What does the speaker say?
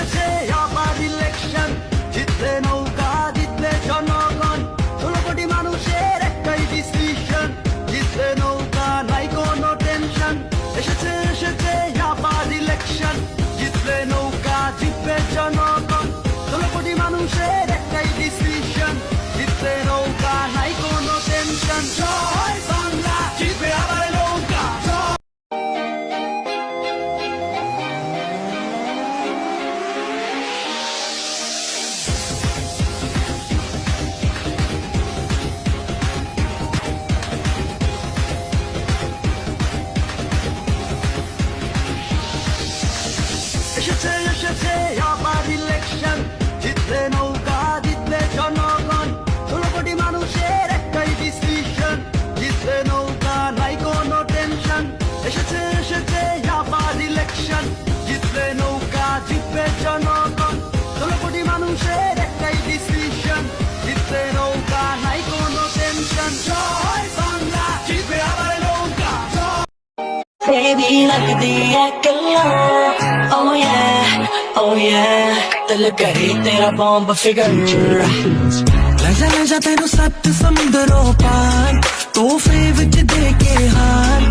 এসেছে আবার ইলেকশন, জিতলে নৌকা জিতলে জনগণ, 16 কোটি মানুষের একটাই ডিসিশন, জিতলে নৌকা নাই কোনো টেনশন। এসেছে আবার ইলেকশন, জিতলে নৌকা জিতবে জনগণ, 16 কোটি মানুষের একটাই ডিসিশন, জিতলে নৌকা নাই কোনো টেনশন। জয় বাংলা, জিতবে আবার নৌকা। এসেছে আবার ইলেকশন, জিতলে নৌকা জিতলে জনগণ, 16 কোটি মানুষের একটাই ডিসিশন, জিতলে নৌকা নাই কোনো টেনশন। এসেছে আবার ইলেকশন, জিতলে নৌকা জিতবে জনগণ, 16 কোটি মানুষের একটাই ডিসিশন, জিতলে নৌকা নাই কোনো টেনশন। জয় বাংলা, জিতবে আবার নৌকা। Baby, लगदी है कल्ला, oh yeah, oh yeah, दिल करे तेरा बॉम्ब फिगर। ले जा तेनू सत्त समुंदरों पार, तोहफे विच दे के हार,